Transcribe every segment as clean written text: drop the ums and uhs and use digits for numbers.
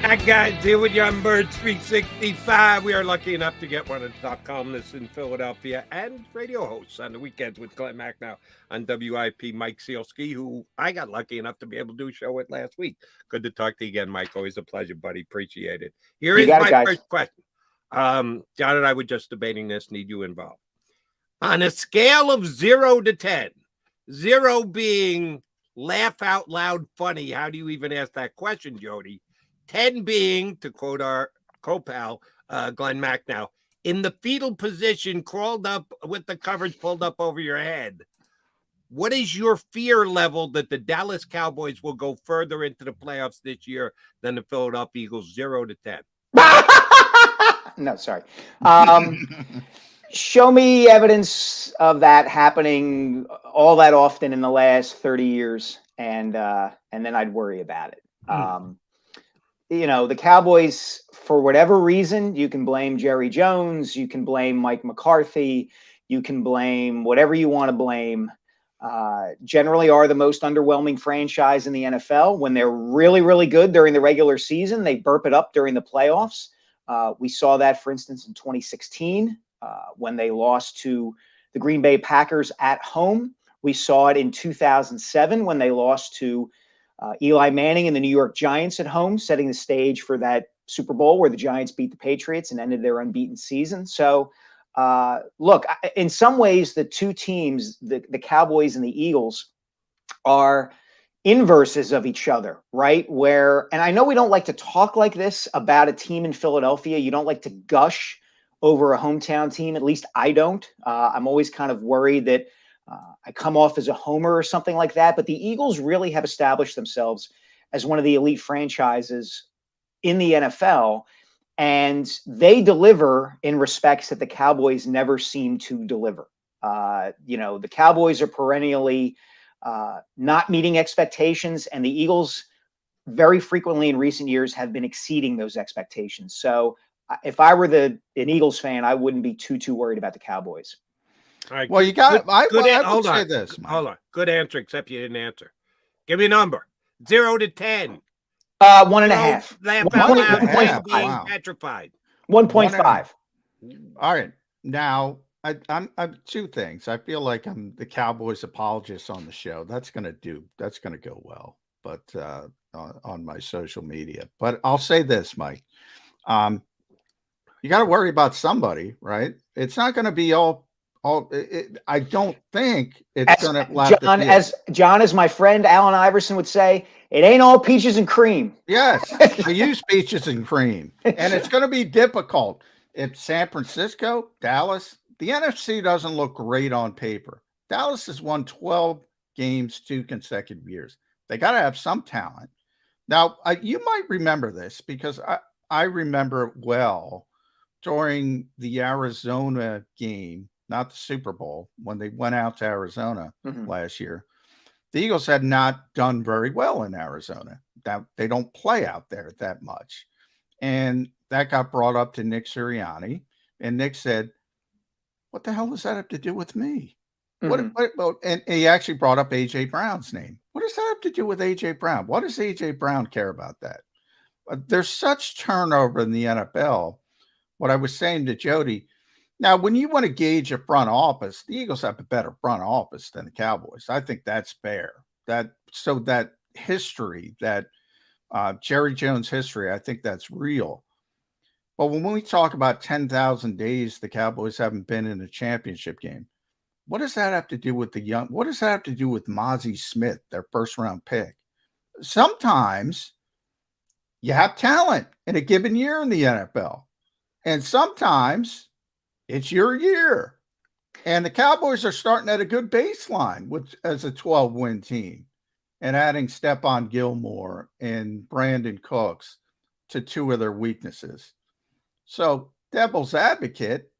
Hi guys, here with you on Birds 365. We are lucky enough to get one of the top columnists in Philadelphia and radio hosts on the weekends with Glenn Macnow on WIP, Mike Sielski, who I got lucky enough to be able to do a show with last week. Good to talk to you again, Mike. Always a pleasure, buddy. Appreciate it. Here is my first question. John and I were just debating this. Need you involved. On a scale of 0 to 10, 0 being laugh out loud funny, how do you even ask that question, Jody? 10 being, to quote our co-pal, Glenn Macnow, in the fetal position, crawled up with the coverage pulled up over your head. What is your fear level that the Dallas Cowboys will go further into the playoffs this year than the Philadelphia Eagles, 0 to 10? No, sorry. Show me evidence of that happening all that often in the last 30 years, and then I'd worry about it. The Cowboys, for whatever reason, you can blame Jerry Jones, you can blame Mike McCarthy, you can blame whatever you want to blame, generally are the most underwhelming franchise in the NFL. When they're really, really good during the regular season, they burp it up during the playoffs. We saw that, for instance, in 2016 when they lost to the Green Bay Packers at home. We saw it in 2007 when they lost to Eli Manning and the New York Giants at home, setting the stage for that Super Bowl where the Giants beat the Patriots and ended their unbeaten season. So, look, in some ways, the two teams, the Cowboys and the Eagles, are inverses of each other, right? And I know we don't like to talk like this about a team in Philadelphia. You don't like to gush over a hometown team. At least I don't. I'm always kind of worried that I come off as a homer or something like that. But the Eagles really have established themselves as one of the elite franchises in the NFL. And they deliver in respects that the Cowboys never seem to deliver. The Cowboys are perennially not meeting expectations, and the Eagles very frequently in recent years have been exceeding those expectations. So if I were an Eagles fan, I wouldn't be too worried about the Cowboys. All right, well, you got. I would say this. Mike. Hold on. Good answer, except you didn't answer. Give me a number. 0 to 10. 1.5. 1.5. Being Wow. petrified. 1.5. All right. Now, I'm two things. I feel like I'm the Cowboys apologist on the show. That's gonna go well, but on my social media. But I'll say this, Mike. You got to worry about somebody, right? It's not going to be all. I don't think it's going to last. John, as my friend Allen Iverson would say, it ain't all peaches and cream. Yes, I use peaches and cream, and it's going to be difficult. If San Francisco, Dallas, the NFC doesn't look great on paper. Dallas has won 12 games 2 consecutive years. They got to have some talent. Now, you might remember this because I remember it well during the Arizona game. Not the Super Bowl, when they went out to Arizona last year. The Eagles had not done very well in Arizona. They don't play out there that much. And that got brought up to Nick Sirianni. And Nick said, what the hell does that have to do with me? And he actually brought up A.J. Brown's name. What does that have to do with A.J. Brown? What does A.J. Brown care about that? There's such turnover in the NFL. What I was saying to Jody, now, when you want to gauge a front office, the Eagles have a better front office than the Cowboys. I think that's fair. That history, that Jerry Jones history, I think that's real. But when we talk about 10,000 days the Cowboys haven't been in a championship game, what does that have to do with what does that have to do with Mozzie Smith, their first-round pick? Sometimes you have talent in a given year in the NFL. And sometimes it's your year. And the Cowboys are starting at a good baseline as a 12-win team and adding Stephon Gilmore and Brandon Cooks to 2 of their weaknesses. So, devil's advocate,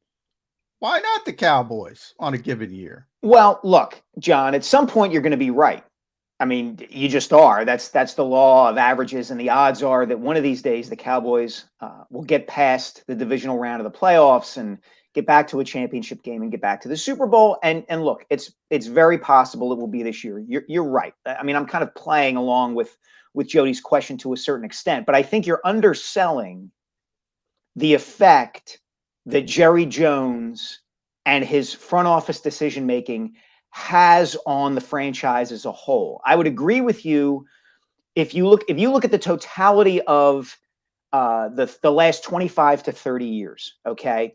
why not the Cowboys on a given year? Well, look, John, at some point you're going to be right. I mean, you just are. That's the law of averages, and the odds are that one of these days the Cowboys will get past the divisional round of the playoffs and get back to a championship game and get back to the Super Bowl. And look, it's very possible it will be this year. You're right. I mean, I'm kind of playing along with with Jody's question to a certain extent, but I think you're underselling the effect that Jerry Jones and his front office decision making has on the franchise as a whole. I would agree with you if you look at the totality of the last 25 to 30 years, okay?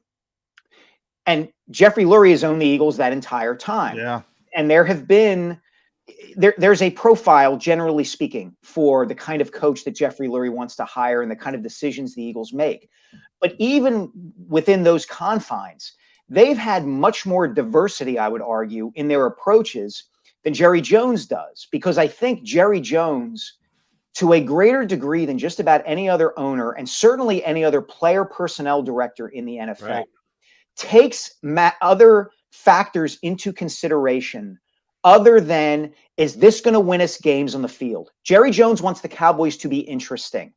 And Jeffrey Lurie has owned the Eagles that entire time. Yeah. And there's a profile, generally speaking, for the kind of coach that Jeffrey Lurie wants to hire and the kind of decisions the Eagles make. But even within those confines, they've had much more diversity, I would argue, in their approaches than Jerry Jones does. Because I think Jerry Jones, to a greater degree than just about any other owner, and certainly any other player personnel director in the NFL, Right. takes other factors into consideration other than, is this going to win us games on the field? Jerry Jones wants the Cowboys to be interesting.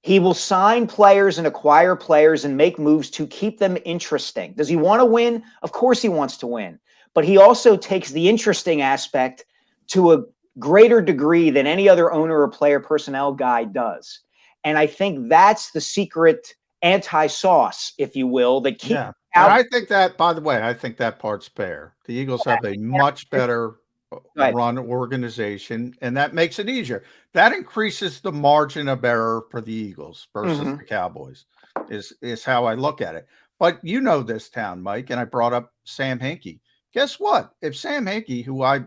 He will sign players and acquire players and make moves to keep them interesting. Does he want to win? Of course he wants to win. But he also takes the interesting aspect to a greater degree than any other owner or player personnel guy does. And I think that's the secret anti-sauce, if you will, that keeps Yeah. And I think that, by the way, I think that part's fair. The Eagles have a much better run organization, and that makes it easier. That increases the margin of error for the Eagles versus the Cowboys, is how I look at it. But you know this town, Mike, and I brought up Sam Hinkie. Guess what? If Sam Hinkie, who I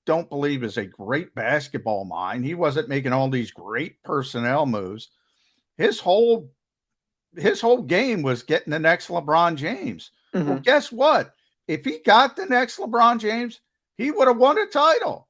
don't believe is a great basketball mind, he wasn't making all these great personnel moves. His whole game was getting the next LeBron James. Well, guess what? If he got the next LeBron James, he would have won a title,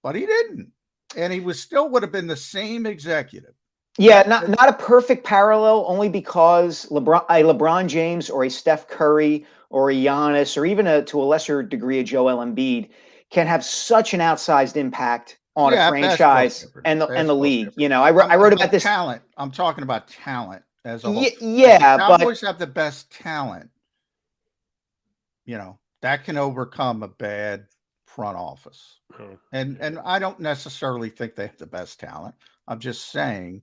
but he didn't. And he would have been the same executive. Yeah, not a perfect parallel, only because LeBron James or a Steph Curry or a Giannis or even to a lesser degree a Joel Embiid can have such an outsized impact on a franchise and the league. You know, I wrote about this talent. I'm talking about talent as a whole. Yeah, the Cowboys have the best talent. You know, that can overcome a bad front office. And I don't necessarily think they have the best talent. I'm just saying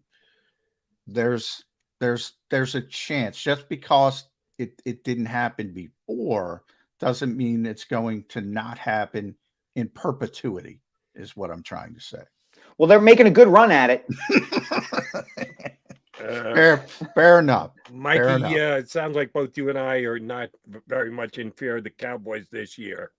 there's a chance. Just because it didn't happen before doesn't mean it's going to not happen in perpetuity, is what I'm trying to say. Well, they're making a good run at it. Fair enough. Mikey, fair enough. It sounds like both you and I are not very much in fear of the Cowboys this year.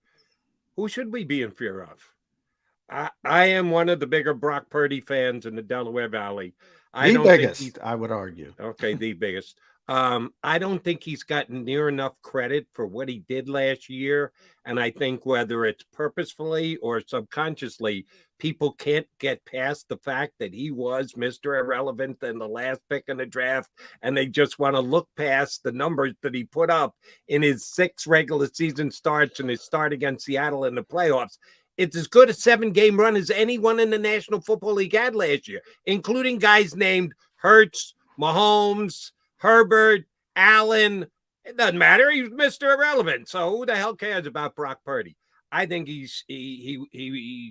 Who should we be in fear of? I am one of the bigger Brock Purdy fans in the Delaware Valley. The biggest, I would argue. Okay, the biggest. I don't think he's gotten near enough credit for what he did last year. And I think whether it's purposefully or subconsciously, people can't get past the fact that he was Mr. Irrelevant and the last pick in the draft. And they just want to look past the numbers that he put up in his 6 regular season starts and his start against Seattle in the playoffs. It's as good a 7-game run as anyone in the National Football League had last year, including guys named Hurts, Mahomes, Herbert, Allen. It doesn't matter. He's Mr. Irrelevant. So who the hell cares about Brock Purdy? I think he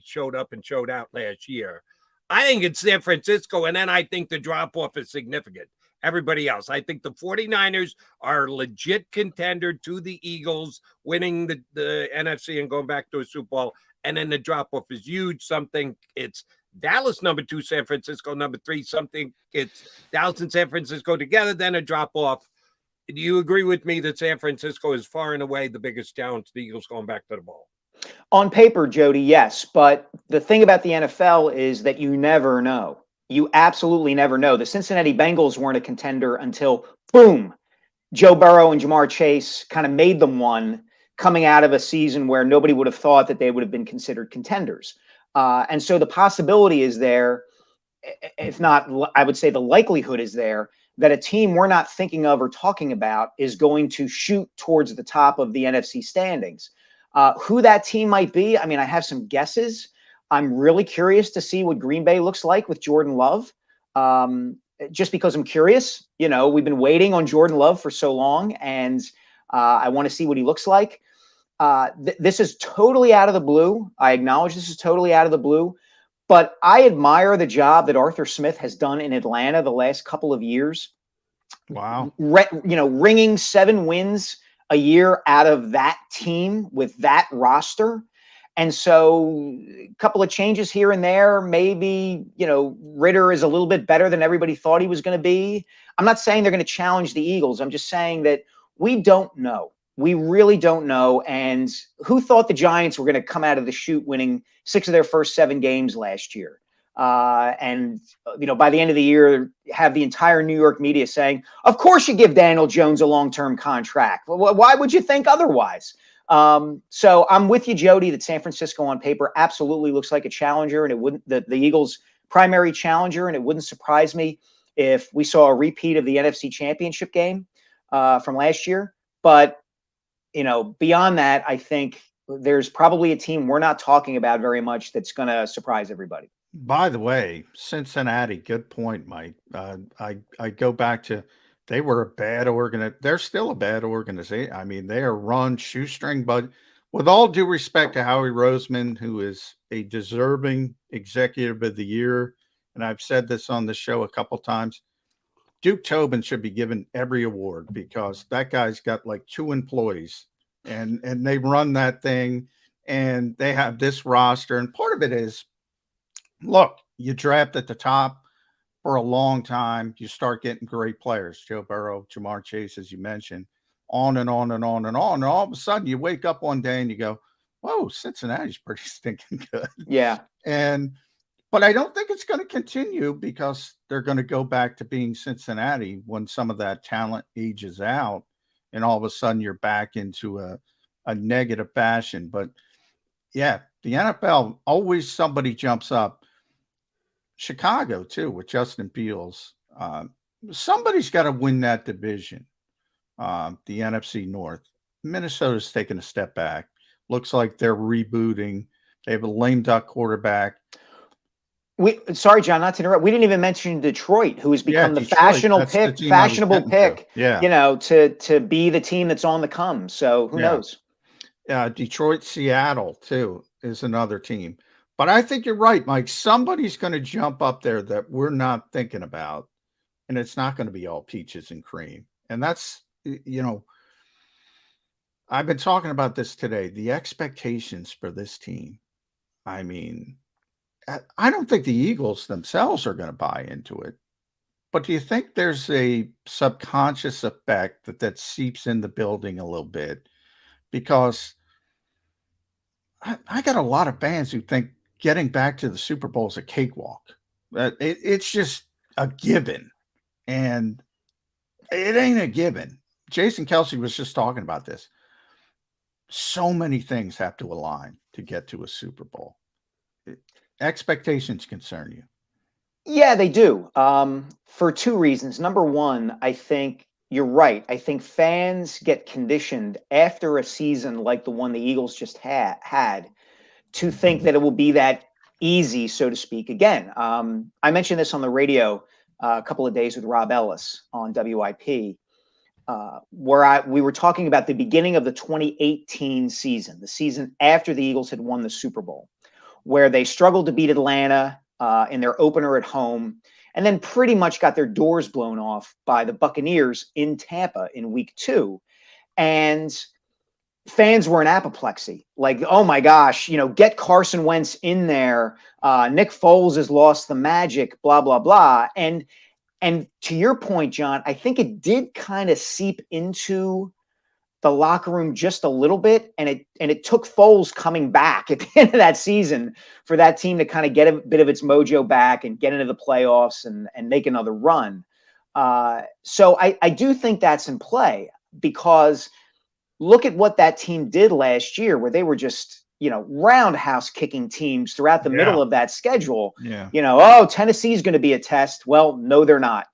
showed up and showed out last year. I think it's San Francisco, and then I think the drop-off is significant. Everybody else. I think the 49ers are a legit contender to the Eagles winning the NFC and going back to a Super Bowl. And then the drop-off is huge. Something it's Dallas number 2, San Francisco number 3. Something it's Dallas and San Francisco together, then a drop-off. Do you agree with me that San Francisco is far and away the biggest challenge to the Eagles going back to the ball? On paper, Jody, yes. But the thing about the NFL is that you never know. You absolutely never know. The Cincinnati Bengals weren't a contender until, boom, Joe Burrow and Jamar Chase kind of made them one, coming out of a season where nobody would have thought that they would have been considered contenders. And so the possibility is there, if not, I would say the likelihood is there, that a team we're not thinking of or talking about is going to shoot towards the top of the NFC standings. Who that team might be, I mean, I have some guesses. I'm really curious to see what Green Bay looks like with Jordan Love. Just because I'm curious, you know, we've been waiting on Jordan Love for so long, and I want to see what he looks like. This is totally out of the blue. I acknowledge this is totally out of the blue, But I admire the job that Arthur Smith has done in Atlanta the last couple of years. Wow. Ringing 7 wins a year out of that team with that roster. And so a couple of changes here and there. Maybe, Ritter is a little bit better than everybody thought he was going to be. I'm not saying they're going to challenge the Eagles. I'm just saying that we don't know. We really don't know. And who thought the Giants were going to come out of the chute winning 6 of their first 7 games last year? And by the end of the year, have the entire New York media saying, of course you give Daniel Jones a long-term contract. Why would you think otherwise? So I'm with you, Jody, that San Francisco on paper absolutely looks like a challenger, and it wouldn't the Eagles' primary challenger, and it wouldn't surprise me if we saw a repeat of the NFC Championship game from last year. But beyond that, I think there's probably a team we're not talking about very much that's going to surprise everybody. By the way, Cincinnati, good point, Mike. I go back to they were a bad they're still a bad organization. I mean, they are run shoestring, but with all due respect to Howie Roseman, who is a deserving executive of the year, and I've said this on the show a couple times, Duke Tobin should be given every award because that guy's got like 2 employees and they run that thing and they have this roster. And part of it is, look, you draft at the top for a long time, you start getting great players, Joe Burrow, Jamar Chase, as you mentioned, on and on and on and on. And all of a sudden you wake up one day and you go, whoa, Cincinnati's pretty stinking good. Yeah. But I don't think it's going to continue because they're going to go back to being Cincinnati when some of that talent ages out and all of a sudden you're back into a negative fashion. But yeah, the NFL, always somebody jumps up. Chicago too, with Justin Fields. Somebody's got to win that division. The NFC North. Minnesota's taking a step back. Looks like they're rebooting. They have a lame duck quarterback. Sorry, John, not to interrupt. We didn't even mention Detroit, who has become the Detroit, fashionable pick, Yeah. To be the team that's on the come. So who knows? Detroit, Seattle too is another team. But I think you're right, Mike. Somebody's going to jump up there that we're not thinking about, and it's not going to be all peaches and cream. And that's, I've been talking about this today. The expectations for this team. I mean, I don't think the Eagles themselves are going to buy into it. But do you think there's a subconscious effect that seeps in the building a little bit? Because I got a lot of fans who think getting back to the Super Bowl is a cakewalk. It's just a given. And it ain't a given. Jason Kelsey was just talking about this. So many things have to align to get to a Super Bowl. Expectations concern you? Yeah, they do. For 2 reasons. Number one, I think you're right. I think fans get conditioned after a season like the one the Eagles just had to think that it will be that easy, so to speak. Again, I mentioned this on the radio a couple of days with Rob Ellis on WIP, where we were talking about the beginning of the 2018 season, the season after the Eagles had won the Super Bowl, where they struggled to beat Atlanta in their opener at home, and then pretty much got their doors blown off by the Buccaneers in Tampa in week 2. And fans were in apoplexy. Like, oh my gosh, get Carson Wentz in there. Nick Foles has lost the magic, blah, blah, blah. And to your point, John, I think it did kind of seep into the locker room just a little bit, and it took Foles coming back at the end of that season for that team to kind of get a bit of its mojo back and get into the playoffs and make another run. So I do think that's in play, because look at what that team did last year, where they were just roundhouse kicking teams throughout the middle of that schedule. Tennessee's going to be a test. Well, no, they're not.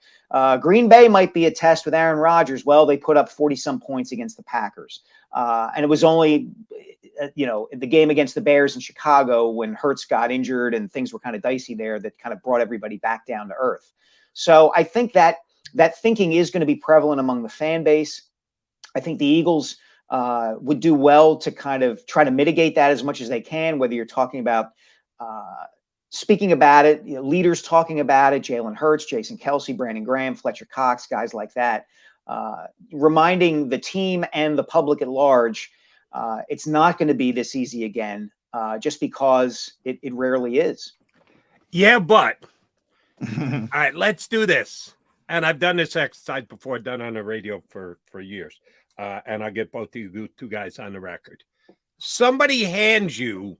Green Bay might be a test with Aaron Rodgers. Well, they put up 40-some points against the Packers. And it was only, the game against the Bears in Chicago when Hurts got injured and things were kind of dicey there that kind of brought everybody back down to earth. So I think that thinking is going to be prevalent among the fan base. I think the Eagles would do well to kind of try to mitigate that as much as they can, whether you're talking about speaking about it, leaders talking about it, Jalen Hurts, Jason Kelsey, Brandon Graham, Fletcher Cox, guys like that, reminding the team and the public at large, it's not going to be this easy again, just because it rarely is. Yeah, but all right, let's do this. And I've done this exercise before, done on the radio for years. And I'll get both of you two guys on the record. Somebody hands you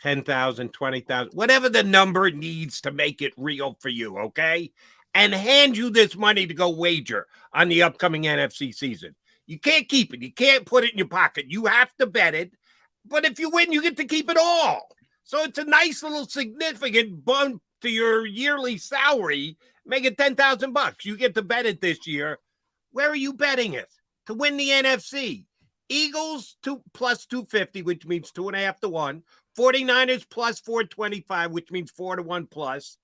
10,000, 20,000, whatever the number needs to make it real for you, okay? And hand you this money to go wager on the upcoming NFC season. You can't keep it. You can't put it in your pocket. You have to bet it. But if you win, you get to keep it all. So it's a nice little significant bump to your yearly salary. Make it $10,000. You get to bet it this year. Where are you betting it? To win the NFC. Eagles plus 250, which means 2.5 to 1. 49ers plus 425, which means 4 to 1 plus.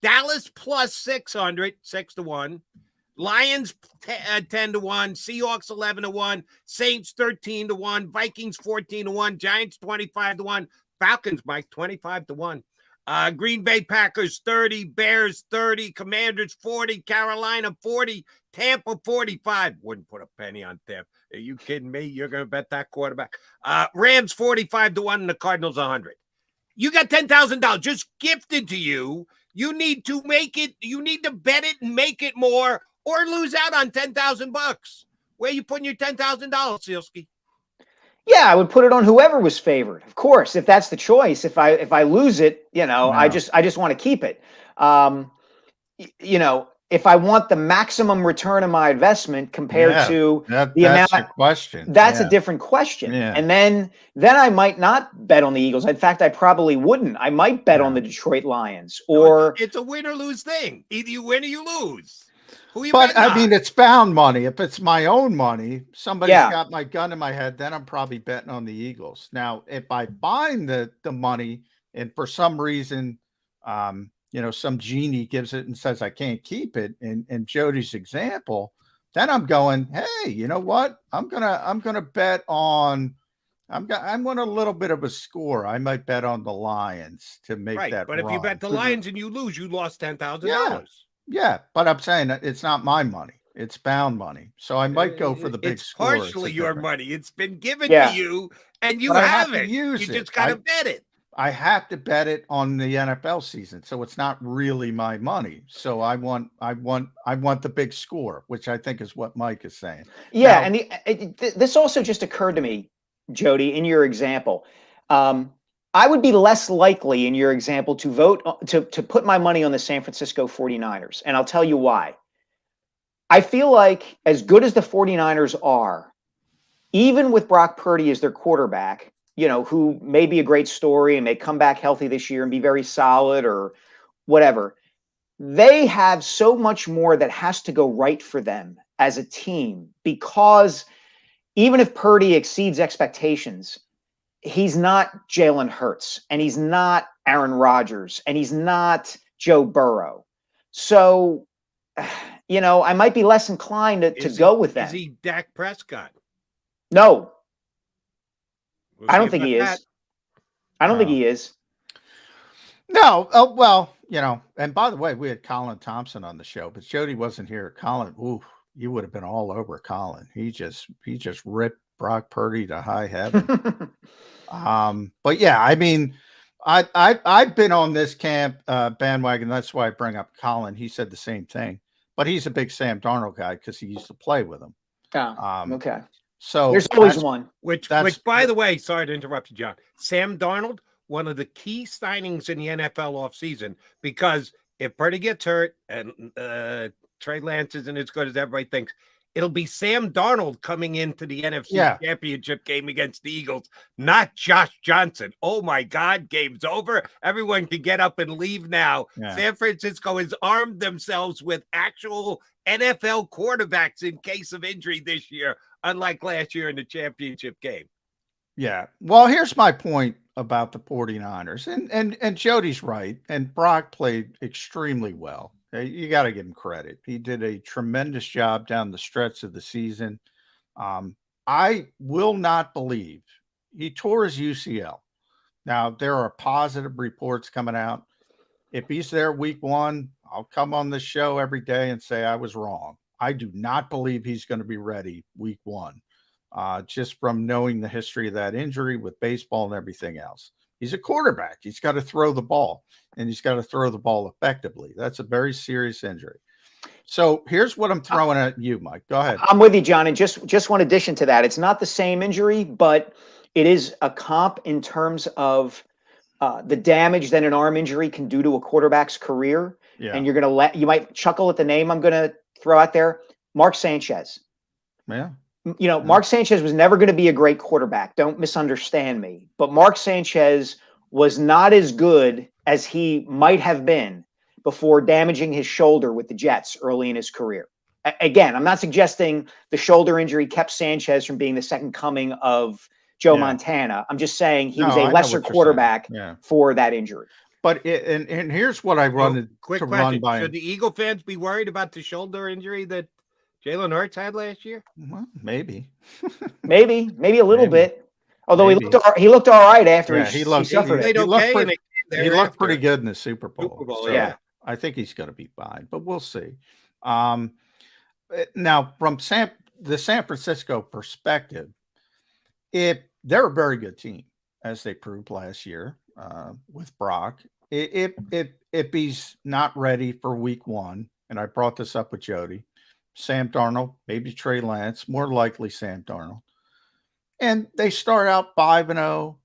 Dallas plus 600, 6 to 1. Lions 10 to 1. Seahawks 11 to 1. Saints 13 to 1. Vikings 14 to 1. Giants 25 to 1. Falcons, Mike, 25 to 1. Green Bay Packers 30. Bears 30. Commanders 40. Carolina 40. Tampa 45. Wouldn't put a penny on Tampa. Are you kidding me? You're going to bet that quarterback. Rams 45 to 1 and the Cardinals 100. You got $10,000 just gifted to you. You need to make it. You need to bet it and make it more or lose out on $10,000. Where are you putting your $10,000, Sielski? Yeah, I would put it on whoever was favored. Of course, if that's the choice. If I lose it, No. I just want to keep it. If I want the maximum return on my investment compared to the amount, that's a question. That's a different question. Yeah. And then I might not bet on the Eagles. In fact, I probably wouldn't. I might bet on the Detroit Lions. Or it's a win or lose thing. Either you win or you lose. Who you But betting I mean, on? it's bound money. If it's my own money, somebody's got my gun in my head, then I'm probably betting on the Eagles. Now, if I bind the money and for some reason, some genie gives it and says I can't keep it, in Jody's example, then I'm going, hey, you know what? I'm gonna bet on. I want a little bit of a score. I might bet on the Lions to make that. But if you bet the Lions and you lose, you lost $10,000. Yeah, but I'm saying that it's not my money. It's bound money. So I might go for the big score. It's partially your money. It's been given to you, and you have it. You just got to bet it. I have to bet it on the NFL season, so it's not really my money. So I want the big score, which I think is what Mike is saying. Yeah, now, and this also just occurred to me, Jody, in your example. I would be less likely in your example to vote to put my money on the San Francisco 49ers. And I'll tell you why. I feel like as good as the 49ers are, even with Brock Purdy as their quarterback, who may be a great story and may come back healthy this year and be very solid or whatever, they have so much more that has to go right for them as a team, because even if Purdy exceeds expectations, he's not Jalen Hurts, and he's not Aaron Rodgers, and he's not Joe Burrow. So, I might be less inclined to go with that. Is he Dak Prescott? No. I don't think he is. I don't think he is. No. Well, and by the way, we had Colin Thompson on the show, but Jody wasn't here. Colin, you would have been all over Colin. He just ripped Brock Purdy to high heaven. But yeah, I mean, I've been on this camp bandwagon. That's why I bring up Colin. He said the same thing, but he's a big Sam Darnold guy because he used to play with him. Okay. So there's always one. Which, by the way, sorry to interrupt you, John. Sam Darnold, one of the key signings in the NFL offseason, because if Purdy gets hurt and Trey Lance isn't as good as everybody thinks, it'll be Sam Darnold coming into the NFC Championship game against the Eagles, not Josh Johnson. Oh, my God, game's over. Everyone can get up and leave now. Yeah. San Francisco has armed themselves with actual NFL quarterbacks in case of injury this year, unlike last year in the championship game. Yeah. Well, here's my point about the 49ers. And Jody's right. And Brock played extremely well. You got to give him credit. He did a tremendous job down the stretch of the season. I will not believe he tore his UCL. Now, there are positive reports coming out. If he's there week 1, I'll come on this show every day and say I was wrong. I do not believe he's going to be ready week 1, just from knowing the history of that injury with baseball and everything else. He's a quarterback. He's got to throw the ball, and he's got to throw the ball effectively. That's a very serious injury. So here's what I'm throwing at you, Mike. Go ahead. I'm with you, John. And just one addition to that. It's not the same injury, but it is a comp in terms of the damage that an arm injury can do to a quarterback's career. Yeah. And you might chuckle at the name I'm going to throw out there. Mark Sanchez. Yeah. Mark Sanchez was never going to be a great quarterback. Don't misunderstand me. But Mark Sanchez was not as good as he might have been before damaging his shoulder with the Jets early in his career. Again, I'm not suggesting the shoulder injury kept Sanchez from being the second coming of Joe Montana. I'm just saying he was a lesser quarterback for that injury. But and here's what I wanted to run by. Should the Eagle fans be worried about the shoulder injury that Jalen Hurts had last year? Well, maybe. maybe a little bit. Although he looked all right after he suffered it. He looked pretty good in the Super Bowl. So I think he's going to be fine, but we'll see. Now, from the San Francisco perspective, they're a very good team, as they proved last year with Brock. If he's not ready for week 1, and I brought this up with Jody, Sam Darnold, maybe Trey Lance, more likely Sam Darnold, and they start out 5-0,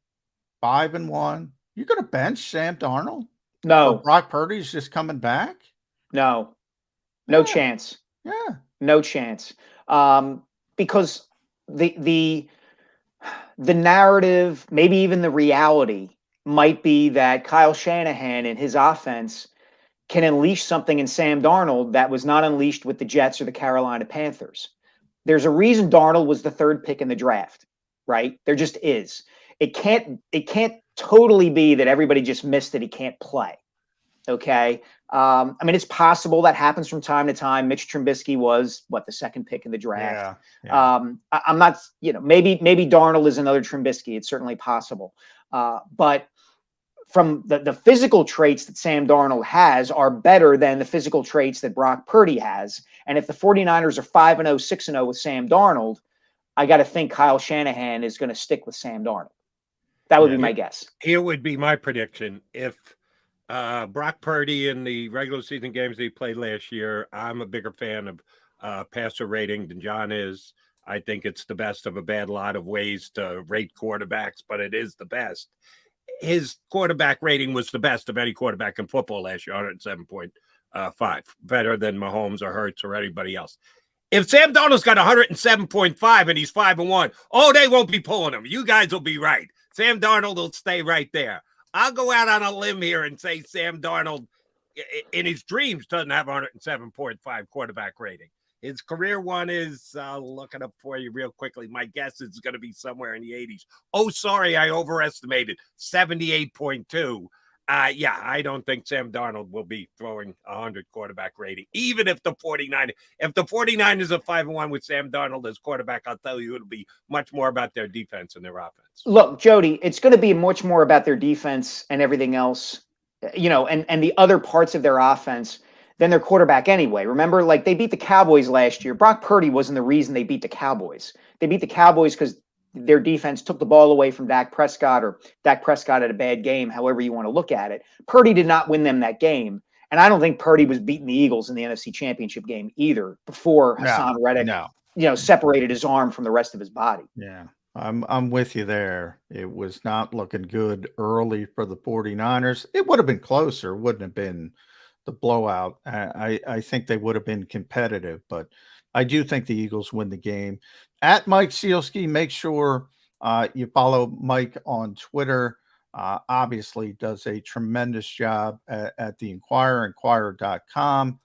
5-1. You're going to bench Sam Darnold? No. Brock Purdy's just coming back? No chance. Yeah. No chance. Because the narrative, maybe even the reality, might be that Kyle Shanahan and his offense can unleash something in Sam Darnold that was not unleashed with the Jets or the Carolina Panthers. There's a reason Darnold was the 3rd pick in the draft, right? There just is. It can't totally be that everybody just missed that he can't play. Okay. I mean, it's possible that happens from time to time. Mitch Trubisky was the 2nd pick in the draft. Yeah. I'm not, maybe Darnold is another Trubisky. It's certainly possible. But from the physical traits that Sam Darnold has are better than the physical traits that Brock Purdy has. And if the 49ers are 5-0, 6-0 with Sam Darnold, I got to think Kyle Shanahan is going to stick with Sam Darnold. That would be my guess. Here would be my prediction. If Brock Purdy in the regular season games he played last year, I'm a bigger fan of passer rating than John is. I think it's the best of a bad lot of ways to rate quarterbacks, but it is the best. His quarterback rating was the best of any quarterback in football last year, 107.5, better than Mahomes or Hurts or anybody else. If Sam Darnold's got 107.5 and he's 5-1, they won't be pulling him. You guys will be right. Sam Darnold will stay right there. I'll go out on a limb here and say Sam Darnold, in his dreams, doesn't have 107.5 quarterback rating. His career one is, I'll look it up for you real quickly. My guess is going to be somewhere in the 80s. Oh, sorry, I overestimated. 78.2. I don't think Sam Darnold will be throwing 100 quarterback rating, even if the 49ers are 5-1 with Sam Darnold as quarterback. I'll tell you, it'll be much more about their defense and their offense. Look, Jody, it's going to be much more about their defense and everything else, and the other parts of their offense than their quarterback anyway. Remember, they beat the Cowboys last year. Brock Purdy wasn't the reason they beat the Cowboys. They beat the Cowboys because their defense took the ball away from Dak Prescott, or Dak Prescott had a bad game, however you want to look at it. Purdy did not win them that game. And I don't think Purdy was beating the Eagles in the NFC Championship game either before Hassan Reddick, separated his arm from the rest of his body. Yeah, I'm with you there. It was not looking good early for the 49ers. It would have been closer, wouldn't have been the blowout. I think they would have been competitive, but I do think the Eagles win the game. At Mike Sielski, make sure you follow Mike on Twitter. Obviously does a tremendous job at the Inquirer, inquirer.com.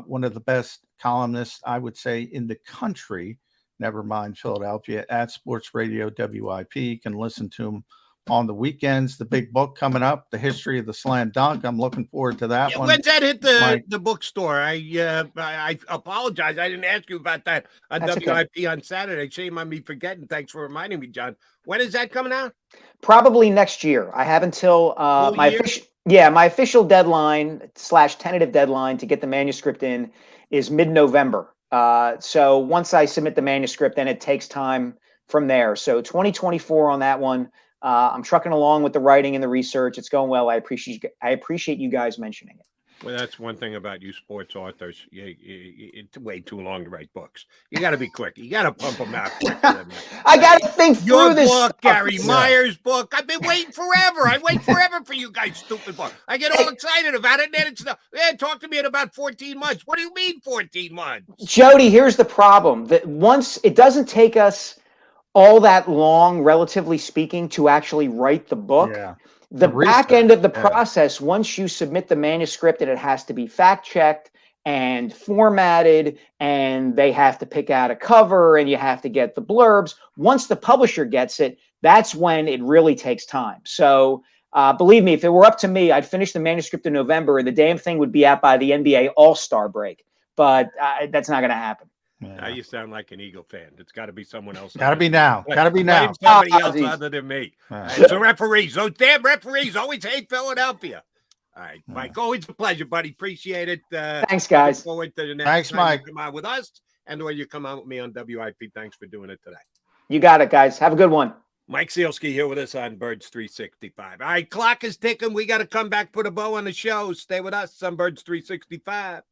One of the best columnists, I would say, in the country, never mind Philadelphia, at Sports Radio WIP. You can listen to him on the weekends. The big book coming up, The History of the Slam Dunk. I'm looking forward to that one. When's that hit the bookstore? I apologize. I didn't ask you about that on WIP on Saturday. Shame on me forgetting. Thanks for reminding me, John. When is that coming out? Probably next year. I have until my official deadline / tentative deadline to get the manuscript in is mid-November. So once I submit the manuscript, then it takes time from there. So 2024 on that one. I'm trucking along with the writing and the research. It's going well. I appreciate you guys mentioning it. Well, that's one thing about you sports authors. It's way too long to write books. You got to be quick. You got to pump them out quick. I got to think through this. Your book, Gary Myers' book. I've been waiting forever. I wait forever for you guys' stupid book. I get all excited about it, and then it's talk to me in about 14 months. What do you mean 14 months? Jody, here's the problem. That once it doesn't take us all that long, relatively speaking, to actually write the book. Yeah. The back end of the process, once you submit the manuscript, and it has to be fact-checked and formatted, and they have to pick out a cover, and you have to get the blurbs. Once the publisher gets it, that's when it really takes time. So believe me, if it were up to me, I'd finish the manuscript in November, and the damn thing would be out by the NBA All-Star break. But that's not going to happen. Yeah. Now you sound like an Eagle fan. It's got to be someone else. Got to be now. Got to be now. Somebody else other than me. It's the referees. Those damn referees always hate Philadelphia. All right, Mike. Always a pleasure, buddy. Appreciate it. Thanks, guys. Look forward to the next Thanks, time Mike. you come out with us, and when you come out with me on WIP. Thanks for doing it today. You got it, guys. Have a good one. Mike Sielski here with us on Birds 365. All right, clock is ticking. We got to come back, put a bow on the show. Stay with us on Birds 365.